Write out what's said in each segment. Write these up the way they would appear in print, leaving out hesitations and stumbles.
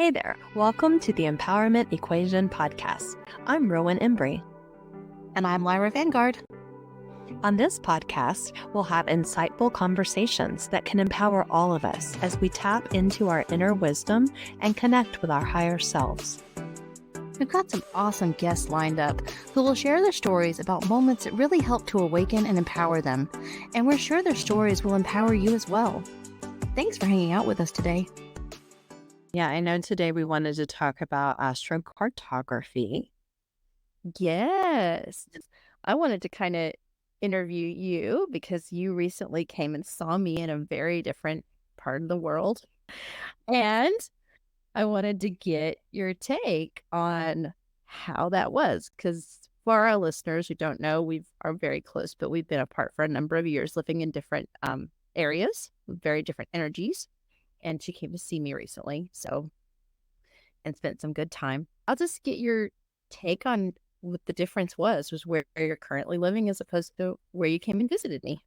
Hey there, welcome to the Empowerment Equation podcast. I'm Rowan Embry. And I'm Lyra Vanguard. On this podcast, we'll have insightful conversations that can empower all of us as we tap into our inner wisdom and connect with our higher selves. We've got some awesome guests lined up who will share their stories about moments that really help to awaken and empower them. And we're sure their stories will empower you as well. Thanks for hanging out with us today. Yeah, I know today we wanted to talk about astrocartography. Yes. I wanted to kind of interview you because you recently came and saw me in a very different part of the world. And I wanted to get your take on how that was. Because for our listeners who don't know, we are very close, but we've been apart for a number of years, living in different areas with very different energies. And she came to see me recently, and spent some good time. I'll just get your take on what the difference was where you're currently living as opposed to where you came and visited me.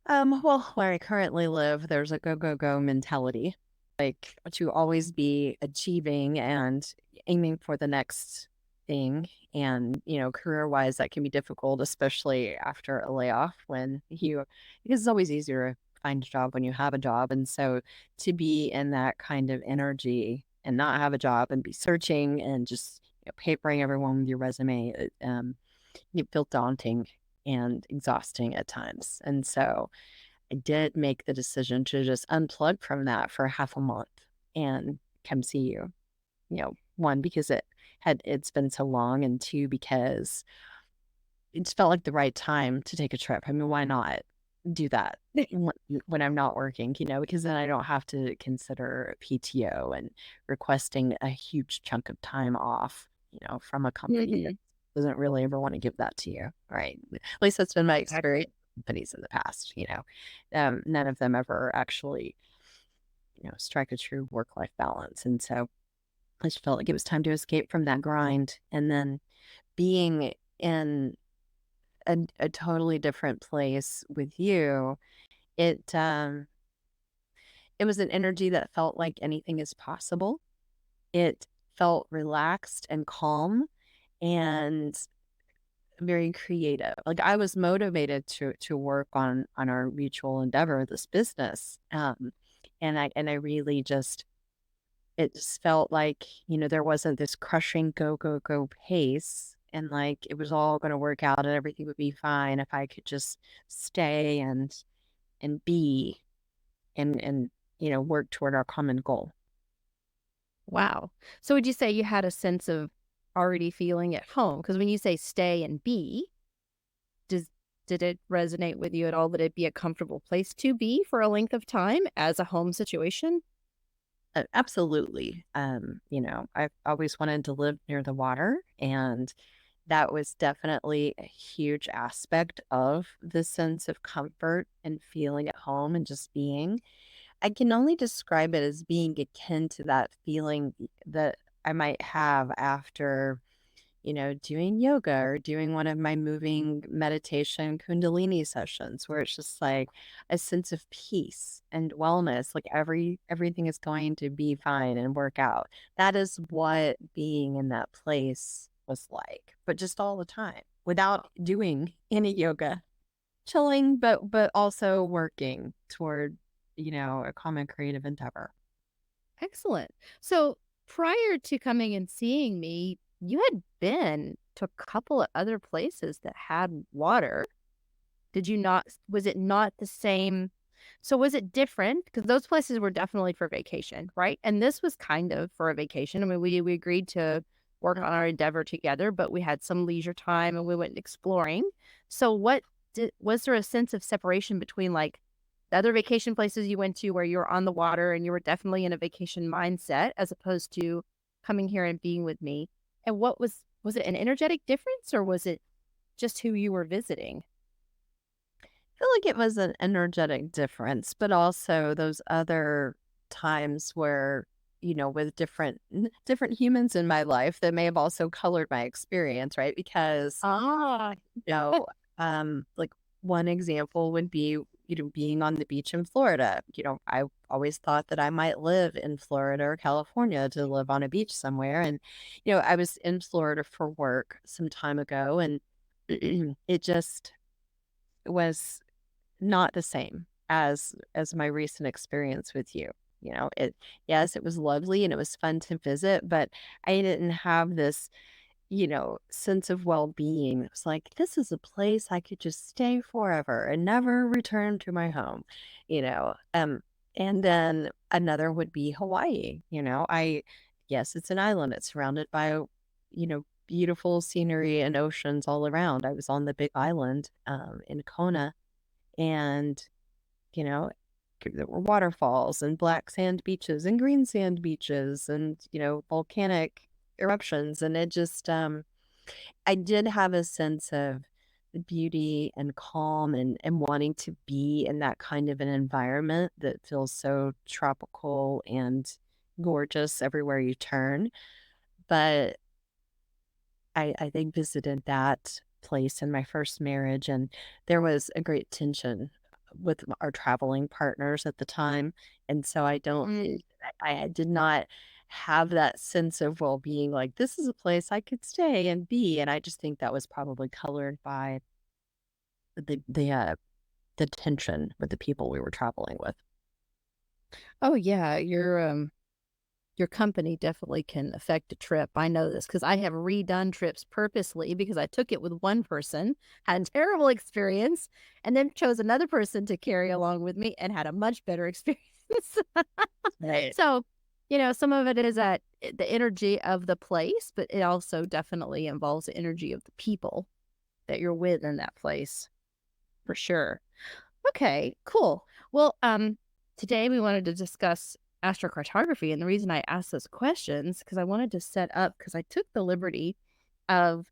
Well, where I currently live, there's a go, go, go mentality, like to always be achieving and aiming for the next thing. And, career-wise, that can be difficult, especially after a layoff because it's always easier to find a job when you have a job. And so to be in that kind of energy and not have a job and be searching and just papering everyone with your resume, it felt daunting and exhausting at times. And so I did make the decision to just unplug from that for half a month and come see you. One, because it's been so long, and two, because it just felt like the right time to take a trip. I mean, why not do that when I'm not working, because then I don't have to consider PTO and requesting a huge chunk of time off, from a company that doesn't really ever want to give that to you. Right. At least that's been my experience with companies in the past, none of them ever actually, strike a true work-life balance. And so I just felt like it was time to escape from that grind. And then being in a totally different place with you, it was an energy that felt like anything is possible. It felt relaxed and calm and very creative. Like I was motivated to work on our mutual endeavor, this business. And I really it just felt like, there wasn't this crushing go, go, go pace. And like it was all going to work out and everything would be fine if I could just stay and be and work toward our common goal. Wow. So would you say you had a sense of already feeling at home? Because when you say stay and be, did it resonate with you at all that it'd be a comfortable place to be for a length of time as a home situation? Absolutely. I've always wanted to live near the water, and that was definitely a huge aspect of the sense of comfort and feeling at home and just being. I can only describe it as being akin to that feeling that I might have after, doing yoga or doing one of my moving meditation Kundalini sessions, where it's just like a sense of peace and wellness, like everything is going to be fine and work out. That is what being in that place was like, but just all the time without doing any yoga, chilling, but also working toward, a common creative endeavor. Excellent. So prior to coming and seeing me, you had been to a couple of other places that had water. Did you not? Was it not the same? So was it different? Because those places were definitely for vacation, right? And this was kind of for a vacation. I mean, we agreed to work on our endeavor together, but we had some leisure time and we went exploring. So was there a sense of separation between like the other vacation places you went to where you were on the water and you were definitely in a vacation mindset as opposed to coming here and being with me? And was it an energetic difference or was it just who you were visiting? I feel like it was an energetic difference, but also those other times where, with different humans in my life that may have also colored my experience, right? Because, Ah, like one example would be, being on the beach in Florida. I always thought that I might live in Florida or California to live on a beach somewhere. And, I was in Florida for work some time ago, and it just was not the same as my recent experience with you. Yes, it was lovely and it was fun to visit, but I didn't have this sense of well-being. It's like, this is a place I could just stay forever and never return to my home, you know. And then another would be Hawaii. Yes, it's an island. It's surrounded by, beautiful scenery and oceans all around. I was on the big island in Kona, and, you know, there were waterfalls and black sand beaches and green sand beaches and, volcanic eruptions. And it just, I did have a sense of beauty and calm and wanting to be in that kind of an environment that feels so tropical and gorgeous everywhere you turn. But I think visited that place in my first marriage, and there was a great tension with our traveling partners at the time, and so I don't I did not have that sense of well-being, like, "This is a place I could stay and be," and I just think that was probably colored by the tension with the people we were traveling with. Oh, yeah, your company definitely can affect a trip. I know this because I have redone trips purposely because I took it with one person, had a terrible experience, and then chose another person to carry along with me and had a much better experience. Right. So, some of it is the energy of the place, but it also definitely involves the energy of the people that you're with in that place, for sure. Okay, cool. Well, today we wanted to discuss astrocartography, and the reason I asked those questions because I wanted to set up because I took the liberty of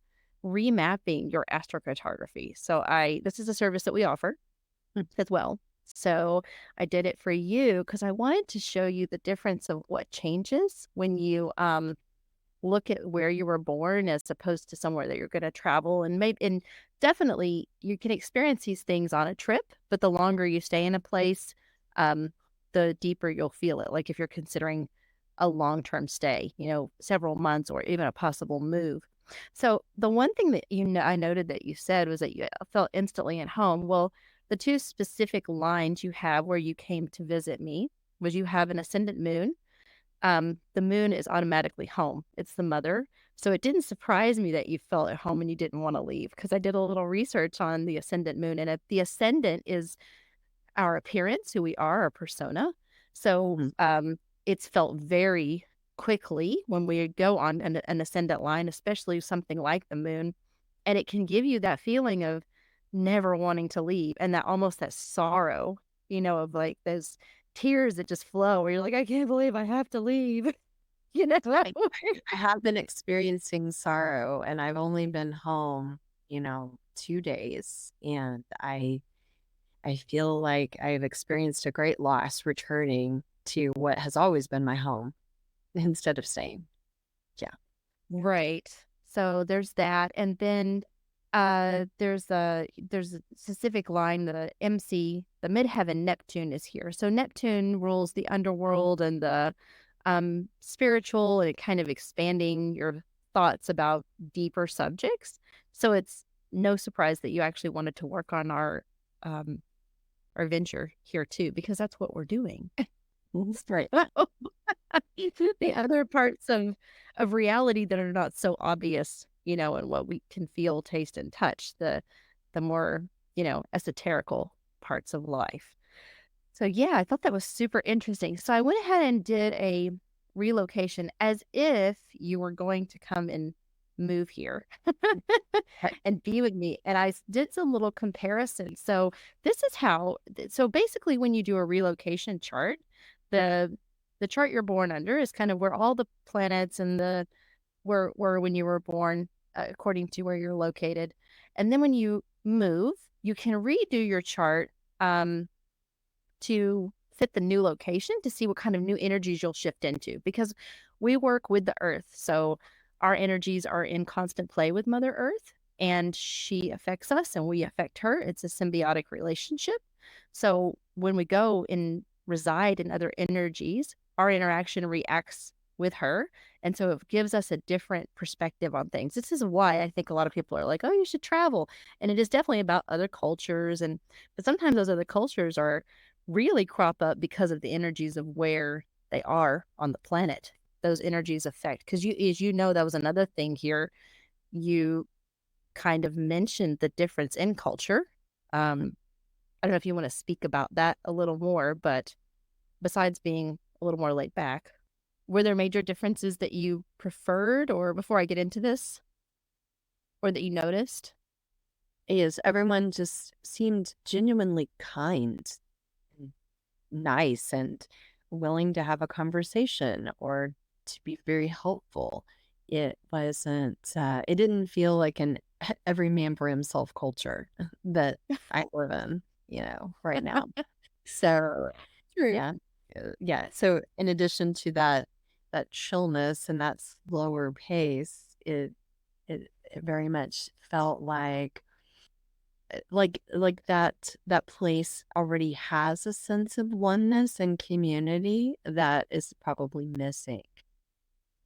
remapping your astrocartography. So this is a service that we offer Mm. as well. So I did it for you because I wanted to show you the difference of what changes when you look at where you were born as opposed to somewhere that you're going to travel, and definitely you can experience these things on a trip, but the longer you stay in a place, um the deeper you'll feel it, like if you're considering a long-term stay, several months or even a possible move. So the one thing that I noted that you said was that you felt instantly at home. Well, the two specific lines you have where you came to visit me was you have an ascendant moon. The moon is automatically home. It's the mother. So it didn't surprise me that you felt at home and you didn't want to leave because I did a little research on the ascendant moon. And if the ascendant is our appearance, who we are, our persona. So Mhm. it's felt very quickly when we go on an ascendant line, especially something like the moon. And it can give you that feeling of never wanting to leave and that almost that sorrow, of like those tears that just flow where you're like, I can't believe I have to leave. You know? I I have been experiencing sorrow, and I've only been home, 2 days, and I feel like I've experienced a great loss returning to what has always been my home instead of staying. Yeah. Right. So there's that. And then there's a specific line, the MC, the midheaven Neptune is here. So Neptune rules the underworld and the spiritual and kind of expanding your thoughts about deeper subjects. So it's no surprise that you actually wanted to work on um our venture here too, because that's what we're doing. Mhm. Right. The other parts of reality that are not so obvious, and what we can feel, taste, and touch, the more, esoterical parts of life. So yeah, I thought that was super interesting. So I went ahead and did a relocation as if you were going to come and move here Okay. and be with me. And did some little comparison. So this is so basically when you do a relocation chart, the the chart you're born under is kind of where all the planets and the were when you were born, according to where you're located. And then when you move, you can redo your chart um, to fit the new location to see what kind of new energies you'll shift into because we work with the earth. So our energies are in constant play with Mother Earth and she affects us and we affect her. It's a symbiotic relationship. So when we go and reside in other energies, our interaction reacts with her. And so it gives us a different perspective on things. This is why I think a lot of people are like, oh, you should travel. And it is definitely about other cultures. But sometimes those other cultures are really crop up because of the energies of where they are on the planet. Those energies affect, because as you know, that was another thing here. You kind of mentioned the difference in culture. I don't know if you want to speak about that a little more, but besides being a little more laid back, were there major differences that you preferred, or before I get into this, or that you noticed? Is everyone just seemed genuinely kind, and nice, and willing to have a conversation or to be very helpful. It didn't feel like an every man for himself culture that I live in, right now. So, True. yeah. Yeah. So in addition to that chillness and that slower pace, it very much felt like that place already has a sense of oneness and community that is probably missing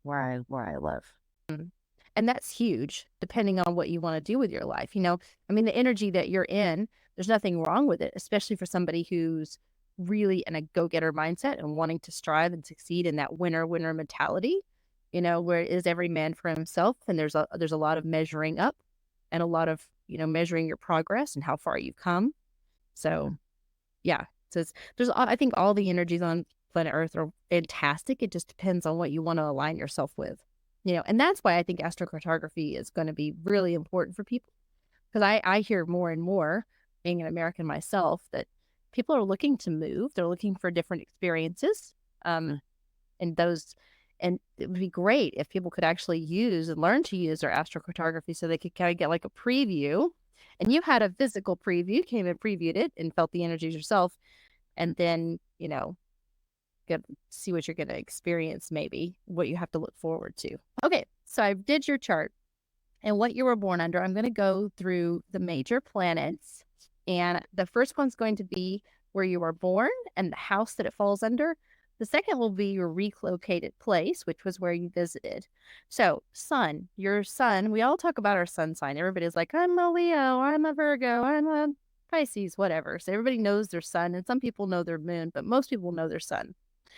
where I live. Mm. And that's huge, depending on what you want to do with your life. I mean, the energy that you're in, there's nothing wrong with it, especially for somebody who's really in a go getter mindset and wanting to strive and succeed in that winner mentality, where it is every man for himself. And there's a lot of measuring up and a lot of, measuring your progress and how far you've come. So, yeah. So I think all the energies on planet Earth are fantastic. It just depends on what you want to align yourself with. And that's why I think astrocartography is going to be really important for people, because I hear more and more, being an American myself, that people are looking to move. They're looking for different experiences. And those, and it would be great if people could actually use and learn to use their astrocartography so they could kind of get like a preview. And you had a physical preview, came and previewed it and felt the energies yourself. And then, get see what you're going to experience, maybe what you have to look forward to. Okay, so I did your chart and what you were born under. I'm going to go through the major planets, and the first one's going to be where you were born and the house that it falls under. The second will be your relocated place, which was where you visited. So, sun, your sun, we all talk about our sun sign. Everybody's like, I'm a Leo, I'm a Virgo, I'm a Pisces, whatever. So everybody knows their sun, and some people know their moon, but most people know their sun.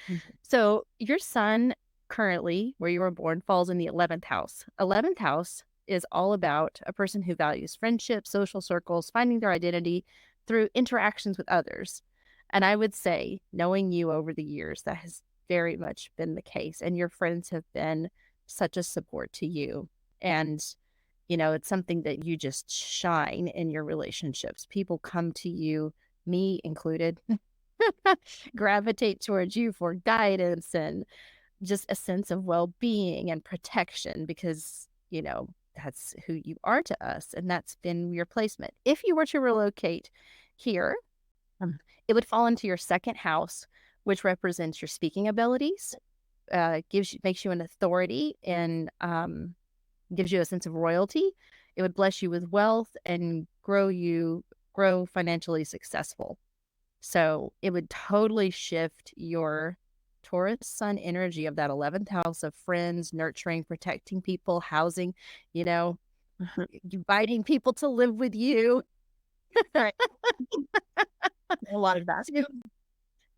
Mhm. So your sun currently, where you were born, falls in the 11th house. 11th house is all about a person who values friendship, social circles, finding their identity through interactions with others. And I would say, knowing you over the years, that has very much been the case. And your friends have been such a support to you. And, it's something that you just shine in your relationships. People come to you, me included, gravitate towards you for guidance and just a sense of well-being and protection, because that's who you are to us, and that's been your placement. If you were to relocate here, Um, it would fall into your second house, which represents your speaking abilities, makes you an authority, and gives you a sense of royalty. It would bless you with wealth and grow financially successful. So it would totally shift your Taurus sun energy of that 11th house of friends, nurturing, protecting people, housing, you know, inviting people to live with you. Right. A lot of that. to,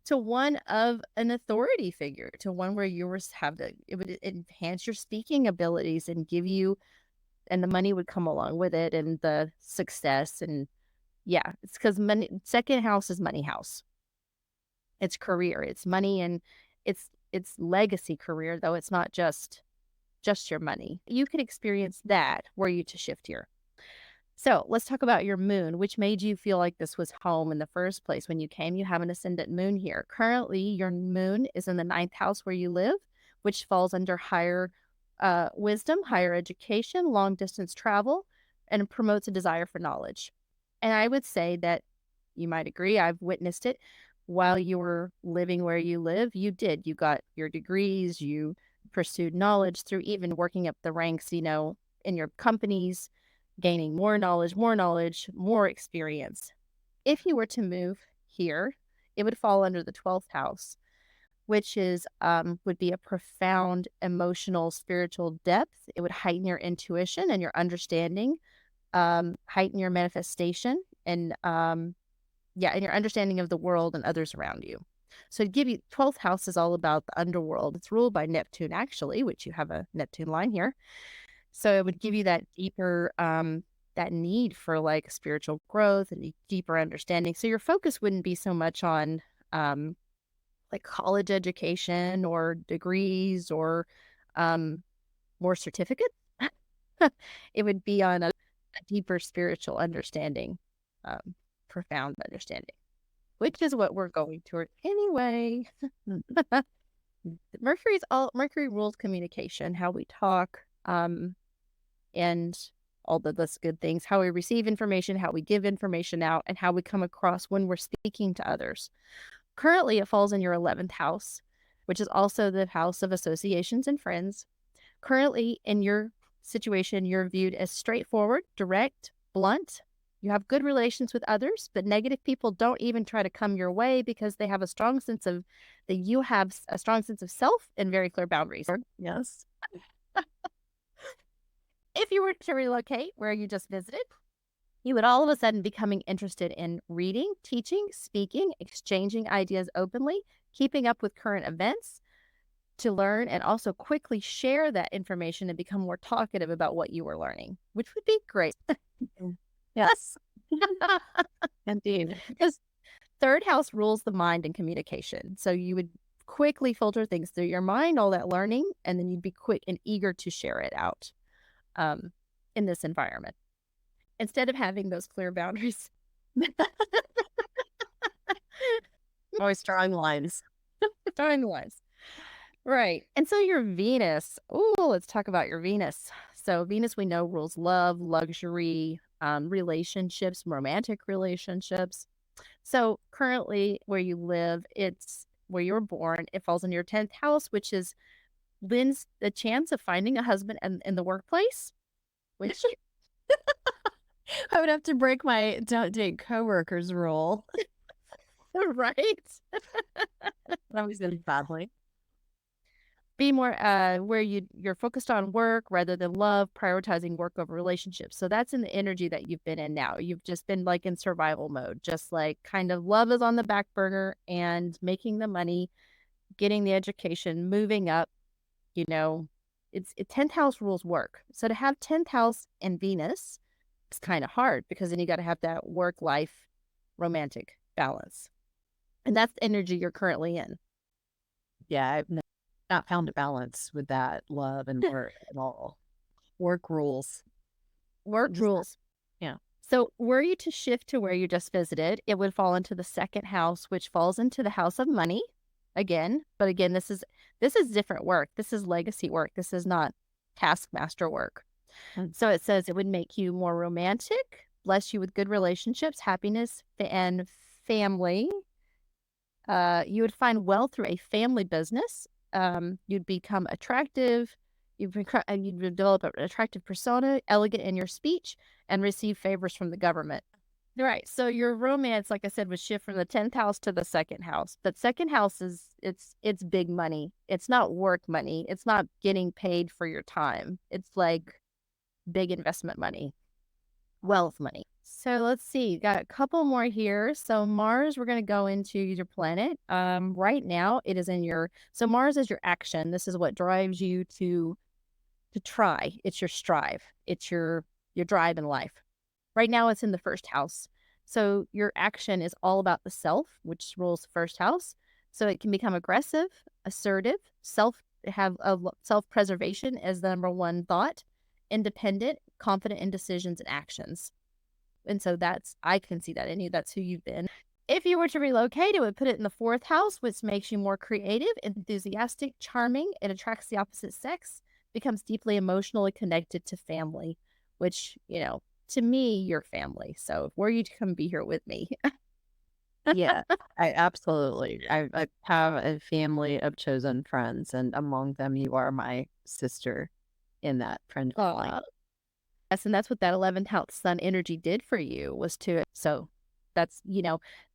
to one of an authority figure, to one where you were have the it would enhance your speaking abilities and give you, and the money would come along with it, and the success. And yeah, it's because money, second house is money house. It's career, it's money, and it's legacy career, though it's not just your money. You could experience that were you to shift here. So let's talk about your moon, which made you feel like this was home in the first place when you came. You have an ascendant moon here. Currently, your moon is in the ninth house where you live, which falls under higher wisdom, higher education, long distance travel, and promotes a desire for knowledge. And I would say that you might agree, I've witnessed it. While you were living where you live, you did. You got your degrees, you pursued knowledge through even working up the ranks, in your companies, gaining more knowledge, more experience. If you were to move here, it would fall under the 12th house, which is would be a profound emotional, spiritual depth. It would heighten your intuition and your understanding, heighten your manifestation, and and your understanding of the world and others around you. So to give you 12th house is all about the underworld. It's ruled by Neptune, actually, which you have a Neptune line here. So it would give you that deeper that need for like spiritual growth and deeper understanding. So your focus wouldn't be so much on like college education or degrees or more certificates. It would be on a deeper spiritual understanding, profound understanding, which is what we're going toward anyway. Mercury rules communication, how we talk, and all of those good things, how we receive information, how we give information out, and how we come across when we're speaking to others. Currently, it falls in your 11th house, which is also the house of associations and friends. Currently, in your situation, you're viewed as straightforward, direct, blunt. You have good relations with others, but negative people don't even try to come your way because they have a strong sense of that you have a strong sense of self and very clear boundaries. Yes. If you were to relocate where you just visited, you would all of a sudden becoming interested in reading, teaching, speaking, exchanging ideas openly, keeping up with current events to learn, and also quickly share that information and become more talkative about what you were learning, which would be great. Yes. Indeed. Because third house rules the mind and communication. So you would quickly filter things through your mind, all that learning, and then you'd be quick and eager to share it out in this environment. Instead of having those clear boundaries. Always drawing lines. Drawing lines. Right. And so your Venus. Oh, let's talk about your Venus. So Venus, we know, rules love, luxury, relationships, romantic relationships. So currently where you live, it's where you were born. It falls in your 10th house, which is lends the chance of finding a husband in the workplace, which I would have to break my don't date coworkers rule. right. That was really badly. Be more where you're focused on work rather than love, prioritizing work over relationships. So that's in the energy that you've been in now. You've just been like in survival mode, just like kind of love is on the back burner and making the money, getting the education, moving up, you know, 10th house rules work. So to have 10th house and Venus, it's kind of hard because then you got to have that work life romantic balance. And that's the energy you're currently in. Yeah, I've not found a balance with that love and work at all. Work rules. Work rules. Yeah. So were you to shift to where you just visited, it would fall into the second house, which falls into the house of money again. But again, this is different work. This is legacy work. This is not taskmaster work. So it says it would make you more romantic, bless you with good relationships, happiness, and family. You would find wealth through a family business. You'd become attractive. You'd develop an attractive persona, elegant in your speech, and receive favors from the government. Right. So your romance, like I said, would shift from the 10th house to the second house. But second house it's big money. It's not work money. It's not getting paid for your time. It's like big investment money, wealth money. So let's see, got a couple more here. So Mars, we're going to go into your planet. Right now it is in so Mars is your action. This is what drives you to try. It's your strive. It's your drive in life. Right now it's in the first house. So your action is all about the self, which rules the first house. So it can become aggressive, assertive, self-preservation as the number one thought, independent, confident in decisions and actions. And so I can see that in you. That's who you've been. If you were to relocate, it would put it in the 4th house, which makes you more creative, enthusiastic, charming. It attracts the opposite sex, becomes deeply emotionally connected to family, which, to me, you're family. So were you to come be here with me? Yeah, I absolutely. I have a family of chosen friends, and among them, you are my sister in that friend line. Yes, and that's what that 11th house sun energy did for you was to. So that's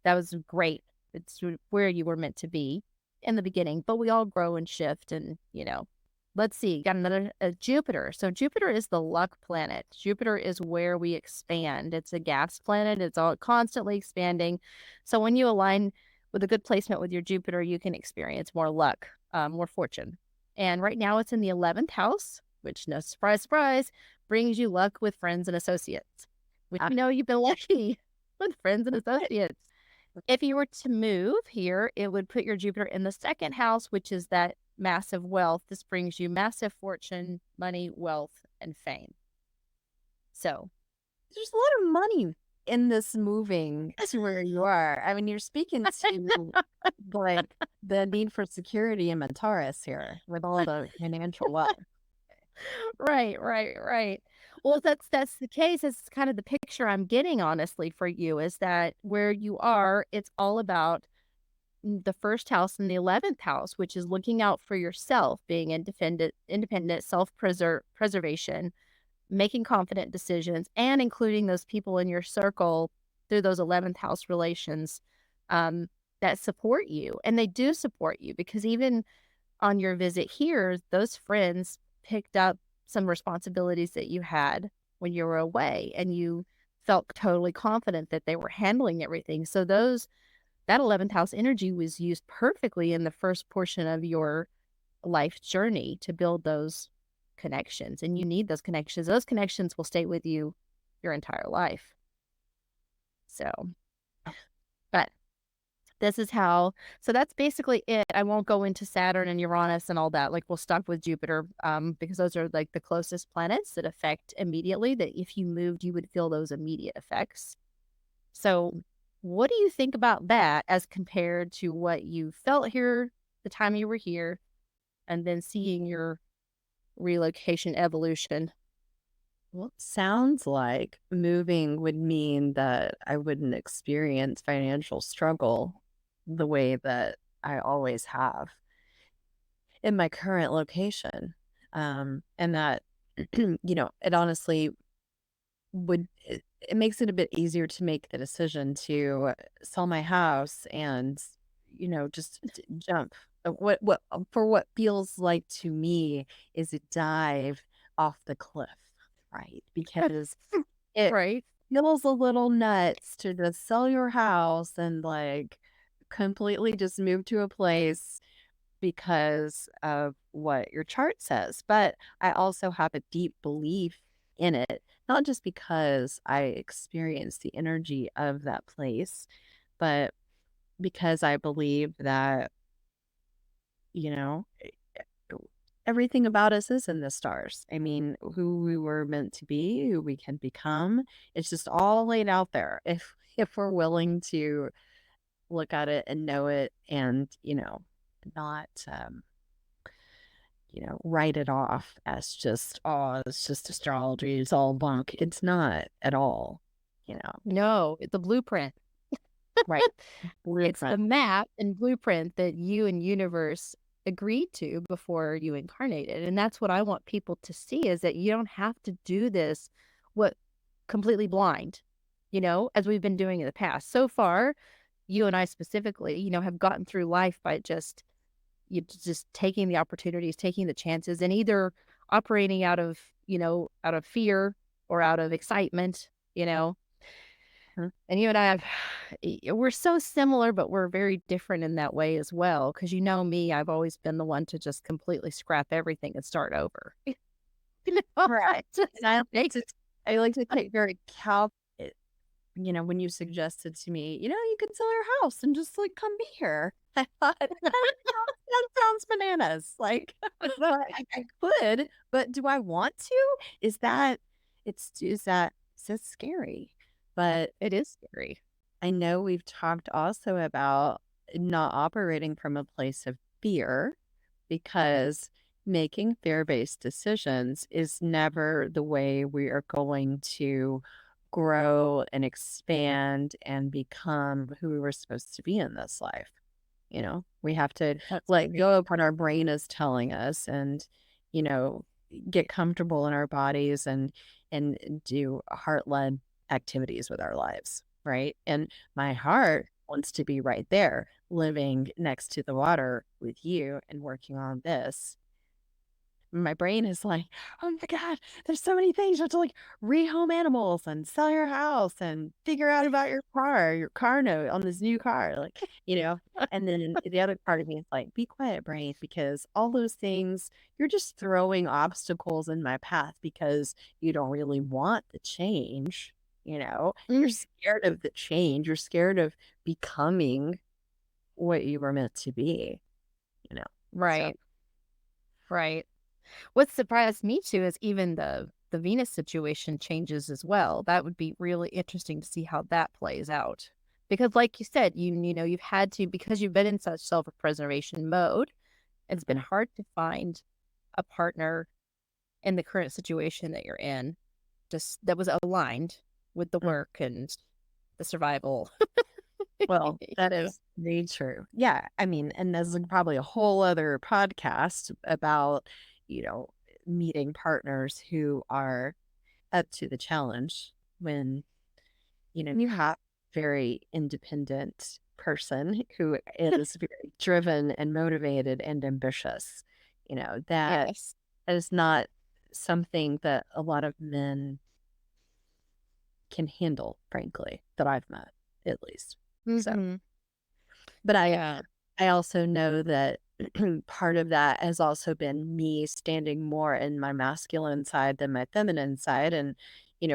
That was great. It's where you were meant to be in the beginning, but we all grow and shift and, let's see, got another Jupiter. So Jupiter is the luck planet. Jupiter is where we expand. It's a gas planet. It's all constantly expanding. So when you align with a good placement with your Jupiter, you can experience more luck, more fortune. And right now it's in the 11th house, which, no surprise, surprise, brings you luck with friends and associates, which Ah, you know you've been lucky with friends and associates. If you were to move here, it would put your Jupiter in the second house, which is that massive wealth. This brings you massive fortune, money, wealth, and fame. So, there's a lot of money in this moving to where you are. I mean, you're speaking to like the need for security in Taurus here with all the financial wealth. right, right, right. Well, that's the case. It's kind of the picture I'm getting, honestly, for you is that where you are, it's all about the first house and the 11th house, which is looking out for yourself, being independent, preservation, making confident decisions, and including those people in your circle through those 11th house relations um, that support you. And they do support you because even on your visit here, those friends picked up some responsibilities that you had when you were away and you felt totally confident that they were handling everything. So that 11th house energy was used perfectly in the first portion of your life journey to build those connections. And you need those connections. Those connections will stay with you your entire life. So, but this is how, so that's basically it. I won't go into Saturn and Uranus and all that. Like we'll stop with Jupiter because those are like the closest planets that affect immediately, that if you moved, you would feel those immediate effects. So, what do you think about that as compared to what you felt here the time you were here and then seeing your relocation evolution? Well, it sounds like moving would mean that I wouldn't experience financial struggle the way that I always have in my current location. And that, it honestly it makes it a bit easier to make the decision to sell my house and, just jump. For what feels like to me is a dive off the cliff, right? Because it Right. feels a little nuts to just sell your house and like completely just move to a place because of what your chart says. But I also have a deep belief in it, not just because I experience the energy of that place, but because I believe that, you know, everything about us is in the stars. I mean, who we were meant to be, who we can become, it's just all laid out there if we're willing to look at it and know it and, not write it off as just, oh, it's just astrology, it's all bunk. It's not at all, you know. No, it's a blueprint. Right. It's the Blueprint. map and blueprint that you and universe agreed to before you incarnated. And that's what I want people to see is that you don't have to do this what completely blind, as we've been doing in the past. So far, you and I specifically, have gotten through life by just taking the opportunities, taking the chances, and either operating out of fear or out of excitement, Mhm. and you and I have, we're so similar, but we're very different in that way as well. Because you know me, I've always been the one to just completely scrap everything and start over. Right. Just And I like make to I like to take very when you suggested to me, you could sell your house and just like come be here. I thought that sounds bananas. Like I could, but do I want to? Is that is that scary? But it is scary. I know we've talked also about not operating from a place of fear because making fear based decisions is never the way we are going to grow and expand and become who we were supposed to be in this life. We have to That's let great. go of what our brain is telling us and, you know, get comfortable in our bodies and do heart led activities with our lives. Right. And my heart wants to be right there, living next to the water with you and working on this. My brain is like, "Oh my god, there's so many things. You have to, like, rehome animals and sell your house and figure out about your car note on this new car," like, you know? And then the other part of me is like, "Be quiet, brain, because all those things, you're just throwing obstacles in my path because you don't really want the change, you know? You're Mm, scared of the change. You're scared of becoming what you were meant to be," you know? So, right, right. What surprised me too is even the Venus situation changes as well. That would be really interesting to see how that plays out. Because like you said, you know, you've had to because you've been in such self-preservation mode, it's been mhm, hard to find a partner in the current situation that you're in, just that was aligned with the mm. work and the survival. Well, You know? that's very true. Yeah, I mean, and there's, like, probably a whole other podcast about, you know, meeting partners who are up to the challenge when, you have very independent person who is very driven and motivated and ambitious, that Yes. is not something that a lot of men can handle, frankly, that I've met, at least. So Mhm. but Yeah. I also know that part of that has also been me standing more in my masculine side than my feminine side, and,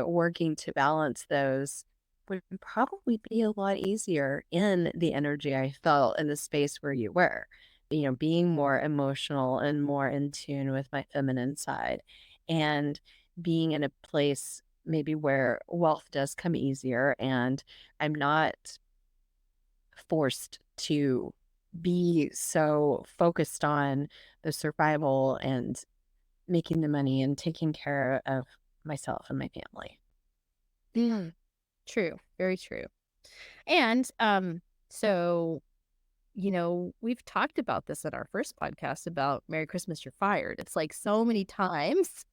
working to balance those would probably be a lot easier in the energy I felt in the space where you were. Being more emotional and more in tune with my feminine side, and being in a place maybe where wealth does come easier, and I'm not forced to be so focused on the survival and making the money and taking care of myself and my family. Mm. True. Very true. And so you know, we've talked about this in our first podcast about Merry Christmas, You're Fired. It's like so many times.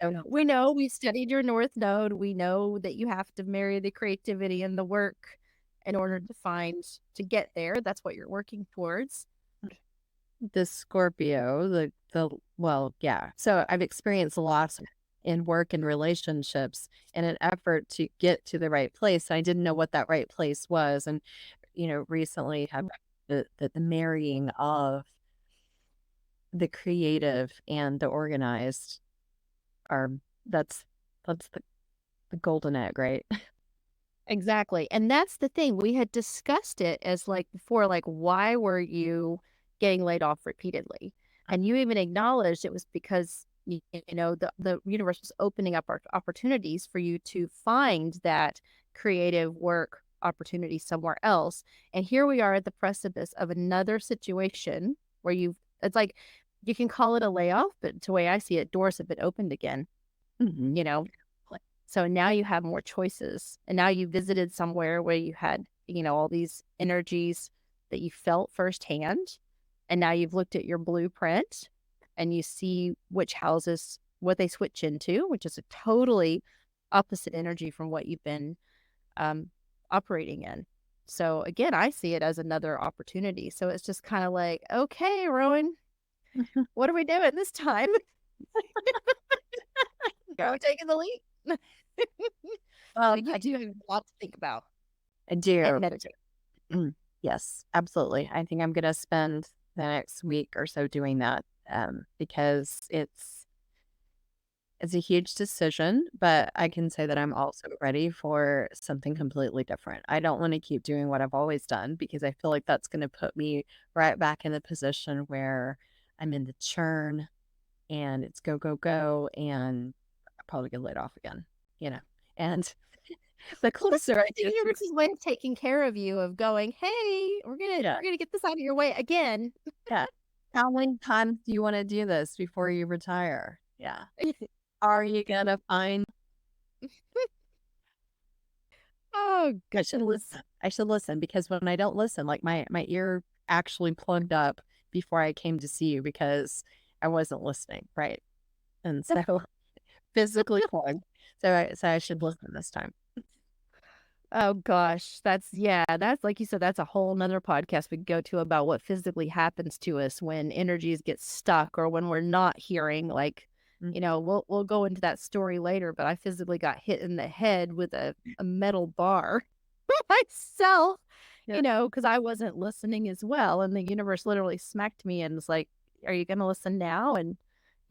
Oh, no. We know we studied your North Node. We know that you have to marry the creativity and the work in order to find to get there. That's what you're working towards. The Scorpio, well, yeah. So I've experienced loss in work and relationships in an effort to get to the right place. I didn't know what that right place was. And, recently have the marrying of the creative and the organized are that's the golden egg, right? Exactly, and that's the thing, we had discussed it as, like, before, like, why were you getting laid off repeatedly? And you even acknowledged it was because, you know, the universe was opening up opportunities for you to find that creative work opportunity somewhere else, and here we are at the precipice of another situation where you've it's like, you can call it a layoff, but the way I see it, doors have been opened again, Mhm. you know? So now you have more choices. And now you visited somewhere where you had, you know, all these energies that you felt firsthand. And now you've looked at your blueprint and you see which houses, what they switch into, which is a totally opposite energy from what you've been um, operating in. So again, I see it as another opportunity. So it's just kind of like, okay, Rowan, what are we doing this time? Are Yeah. we taking the lead? So you I do have a lot to think about I and do. meditate. Yes, absolutely. I think I'm gonna spend the next week or so doing that, because it's a huge decision, but I can say that I'm also ready for something completely different. I don't wanna keep doing what I've always done because I feel like that's gonna put me right back in the position where I'm in the churn and it's go, go, go, and I'll probably get laid off again, you know? And the Well, that's closer I the get to universe's way of taking care of you, of going, "Hey, yeah, we're gonna get this out of your way again." yeah. How many times do you wanna do this before you retire? Yeah. Are you gonna find Oh, I should listen. I should listen because when I don't listen, like, my ear actually plugged up before I came to see you because I wasn't listening, right? And so physically plugged. So I should listen this time. Oh gosh, that's like you said, that's a whole nother podcast we could go to about what physically happens to us when energies get stuck or when we're not hearing. Like, Mm, we'll go into that story later, but I physically got hit in the head with a metal bar myself, yeah. because I wasn't listening as well. And the universe literally smacked me and was like, "Are you gonna listen now?" And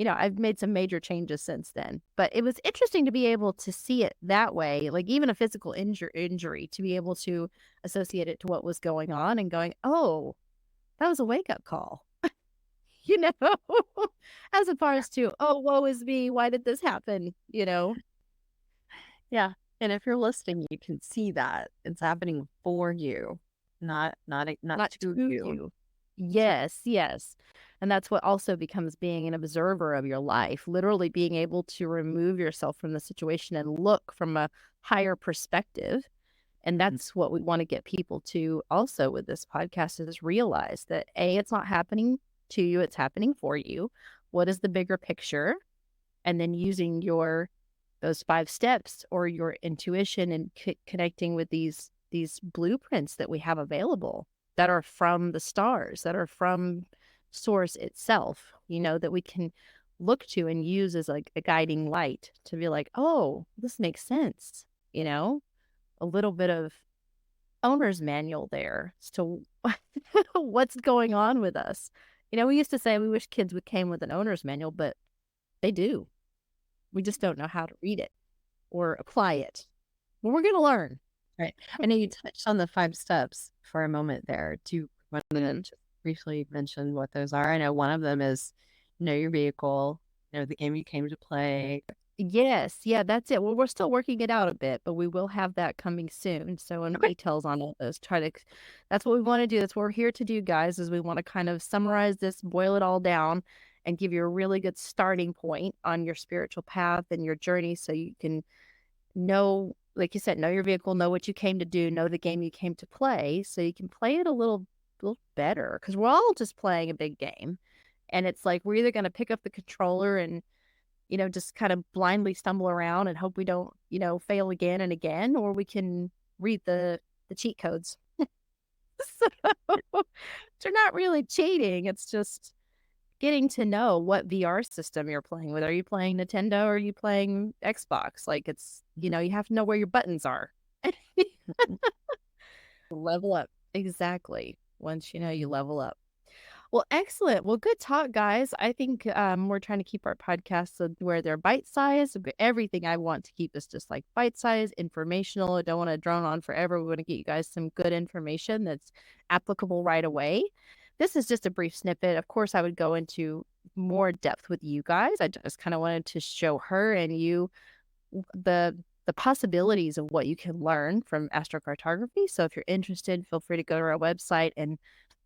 I've made some major changes since then. But it was interesting to be able to see it that way, like even a physical injury, to be able to associate it to what was going on and going, oh, that was a wake up call, you know, as opposed to, oh, woe is me. Why did this happen? Yeah. And if you're listening, you can see that it's happening for you, not Not to to you. you. Yes, yes. And that's what also becomes being an observer of your life, literally being able to remove yourself from the situation and look from a higher perspective. And Mm, that's what we want to get people to also with this podcast is realize that A, it's not happening to you, it's happening for you. What is the bigger picture? And then using those 5 steps or your intuition and connecting with these blueprints that we have available that are from the stars, that are from source itself, that we can look to and use as like a guiding light to be like, oh, this makes sense, you know, a little bit of owner's manual there as to what's going on with us. We used to say we wish kids would came with an owner's manual, but they do. We just don't know how to read it or apply it. Well, we're going to learn. right. I know you touched on the 5 steps for a moment there. Do you want to Mhm. just briefly mention what those are? I know one of them is know your vehicle, know the game you came to play. Yes, yeah, that's it. Well, we're still working it out a bit, but we will have that coming soon. So, and Okay. details on all those. That's what we want to do. That's what we're here to do, guys. Is we want to kind of summarize this, boil it all down, and give you a really good starting point on your spiritual path and your journey, so you can know, like you said, know your vehicle, know what you came to do, know the game you came to play, so you can play it a little better. Because we're all just playing a big game, and it's like we're either going to pick up the controller and just kind of blindly stumble around and hope we don't, fail again and again, or we can read the cheat codes. So they're not really cheating. It's just getting to know what VR system you're playing with. Are you playing Nintendo or are you playing Xbox? Like you have to know where your buttons are. Mhm. Level up. Exactly. Once you level up. Well, excellent. Well, good talk, guys. I think we're trying to keep our podcasts so where they're bite sized. Everything I want to keep is just like bite sized, informational. I don't want to drone on forever. We want to get you guys some good information that's applicable right away. This is just a brief snippet. Of course, I would go into more depth with you guys. I just kind of wanted to show her and you the possibilities of what you can learn from astrocartography. So if you're interested, feel free to go to our website and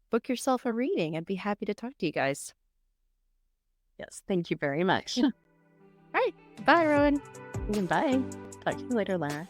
book yourself a reading. I'd be happy to talk to you guys. Yes. Thank you very much. All right. Bye, Rowan. Bye. Talk to you later, Lara.